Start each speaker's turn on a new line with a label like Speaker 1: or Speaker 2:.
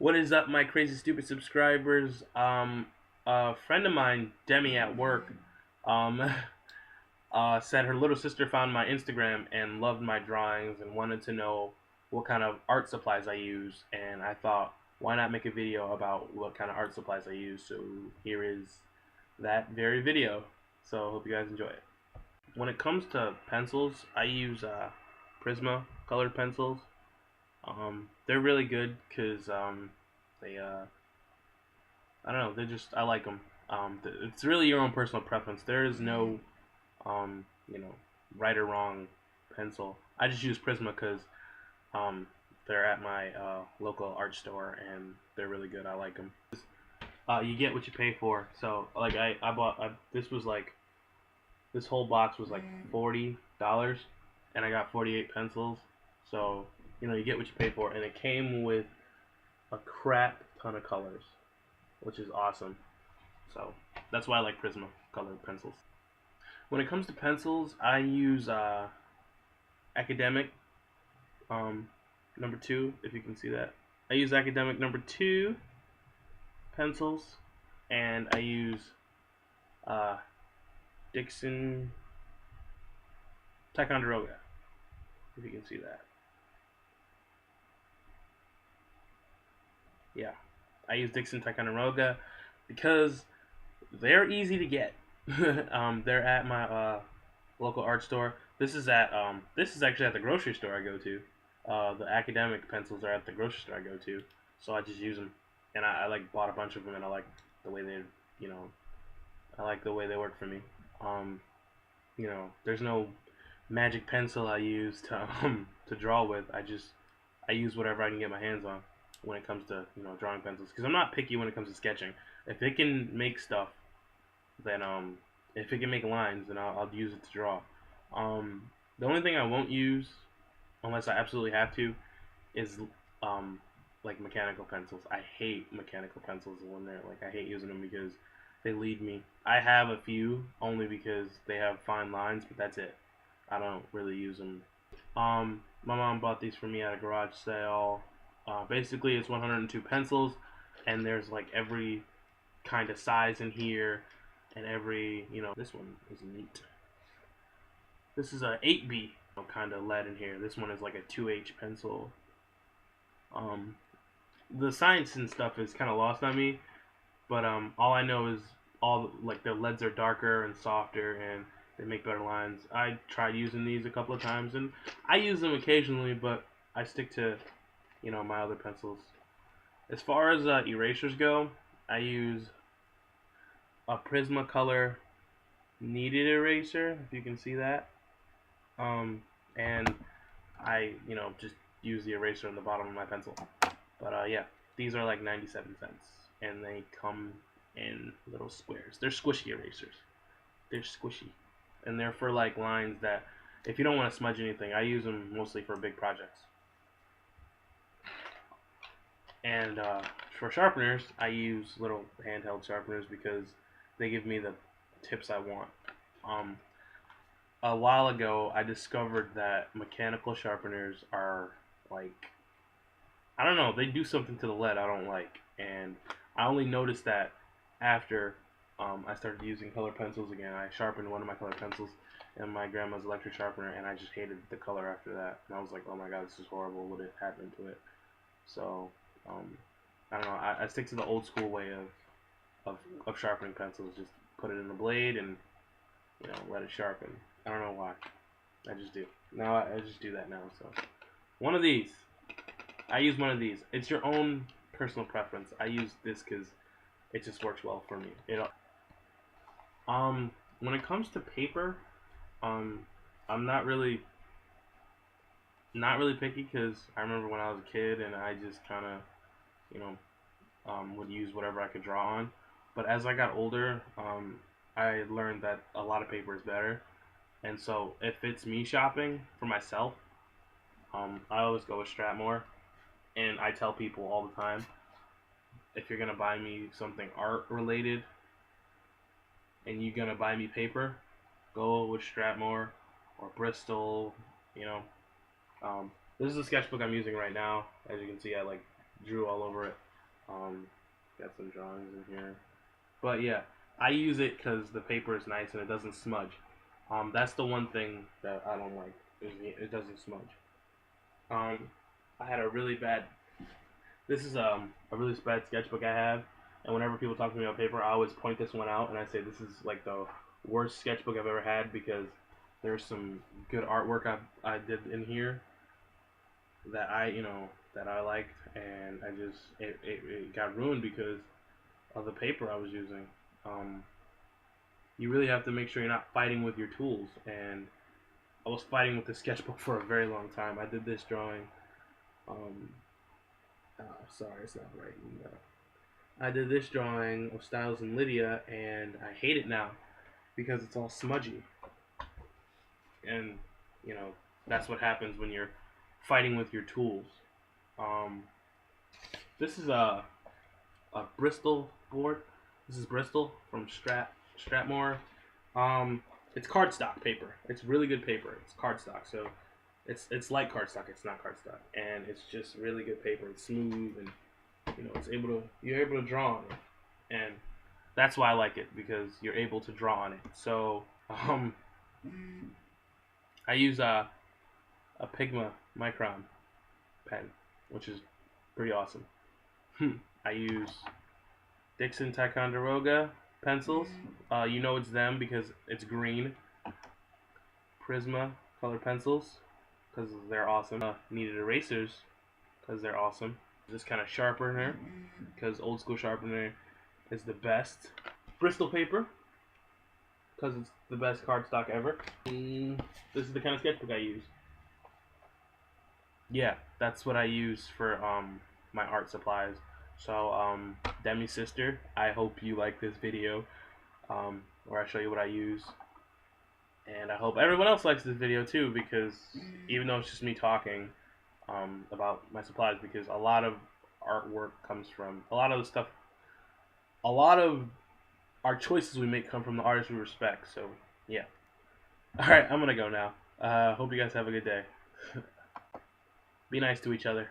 Speaker 1: What is up, my crazy stupid subscribers? A friend of mine, Demi at work, um, said her little sister found my Instagram and loved my drawings and wanted to know what kind of art supplies I use. And I thought, why not make a video about what kind of art supplies I use? So here is that very video. So I hope you guys enjoy it. When it comes to pencils, I use Prisma colored pencils. They're really good because they I don't know, I like them. It's really your own personal preference. There is no um, you know right or wrong pencil. I just use Prisma because um, they're at my local art store and they're really good. I like them. You get what you pay for. So like this was like this whole box was like $40 and I got 48 pencils. So you get what you pay for, and it came with a crap ton of colors, which is awesome. So that's why I like Prisma colored pencils. When it comes to pencils, I use Academic number 2, if you can see that. I use Academic number 2 pencils, and I use uh, Dixon Ticonderoga, if you can see that. Yeah, I use Dixon Ticonderoga because they're easy to get. They're at my local art store. This is actually at the grocery store I go to. The academic pencils are at the grocery store I go to, so I just use them. And I like bought a bunch of them, and I like the way they, you know, I like the way they work for me. There's no magic pencil I use to draw with. I use whatever I can get my hands on when it comes to drawing pencils, because I'm not picky when it comes to sketching. If it can make stuff, then if it can make lines, then I'll use it to draw. The only thing I won't use, unless I absolutely have to, is like mechanical pencils. I hate mechanical pencils when they're like I hate using them because they lead me. I have a few only because they have fine lines, but that's it. I don't really use them. My mom bought these for me at a garage sale. Basically, it's 102 pencils, and there's like every kind of size in here, and this one is neat. This is a 8B kind of lead in here. This one is like a 2H pencil. The science and stuff is kind of lost on me, but all I know is the leads are darker and softer, and they make better lines. I tried using these a couple of times, and I use them occasionally, but I stick to my other pencils. As far as erasers go, I use a Prismacolor kneaded eraser, if you can see that. And I just use the eraser on the bottom of my pencil. But yeah, these are like 97 cents, and they come in little squares. They're squishy erasers. They're squishy, and they're for like lines that if you don't want to smudge anything, I use them mostly for big projects. And for sharpeners, I use little handheld sharpeners because they give me the tips I want. A while ago, I discovered that mechanical sharpeners are like, I don't know, they do something to the lead I don't like. And I only noticed that after I started using colored pencils again. I sharpened one of my colored pencils in my grandma's electric sharpener, and I just hated the color after that. And I was like, oh my god, this is horrible. What happened to it? So, I don't know. I stick to the old school way of sharpening pencils. Just put it in the blade and let it sharpen. I don't know why. I just do. Now I just do that now. So one of these. I use one of these. It's your own personal preference. I use this because it just works well for me. When it comes to paper, I'm not really picky because I remember when I was a kid and I just kind of would use whatever I could draw on. But as I got older, I learned that a lot of paper is better. And so if it's me shopping for myself, I always go with Strathmore. And I tell people all the time, if you're going to buy me something art related and you're going to buy me paper, go with Strathmore or Bristol. This is a sketchbook I'm using right now. As you can see, I drew all over it. Um, got some drawings in here. But yeah, I use it because the paper is nice and it doesn't smudge. That's the one thing that I don't like, is it doesn't smudge. Um, I had a really bad. This is a really bad sketchbook I have, and whenever people talk to me about paper, I always point this one out and I say this is like the worst sketchbook I've ever had because there's some good artwork I did in here that that I liked, and I just it got ruined because of the paper I was using. Um, you really have to make sure you're not fighting with your tools, and I was fighting with the sketchbook for a very long time. I did this drawing. Um, Sorry, it's not right. No. I did this drawing of Styles and Lydia, and I hate it now because it's all smudgy. And you know that's what happens when you're fighting with your tools. Um, this is a Bristol board. This is Bristol from Stratmore. It's cardstock paper. It's really good paper. It's cardstock, so it's like cardstock. It's not cardstock, and it's just really good paper. It's smooth, and you're able to draw on it, and that's why I like it because you're able to draw on it. So I use a Pigma Micron pen, which is pretty awesome. I use Dixon Ticonderoga pencils. You know it's them because it's green. Prisma color pencils because they're awesome. Kneaded erasers because they're awesome. This kind of sharpener because old school sharpener is the best. Bristol paper because it's the best cardstock ever. This is the kind of sketchbook I use. Yeah, that's what I use for my art supplies. So Demi sister, I hope you like this video where I show you what I use, and I hope everyone else likes this video too, because even though it's just me talking about my supplies, because a lot of artwork comes from a lot of the stuff, a lot of our choices we make come from the artists we respect. So yeah. All right, I'm gonna go now. Hope you guys have a good day. Be nice to each other.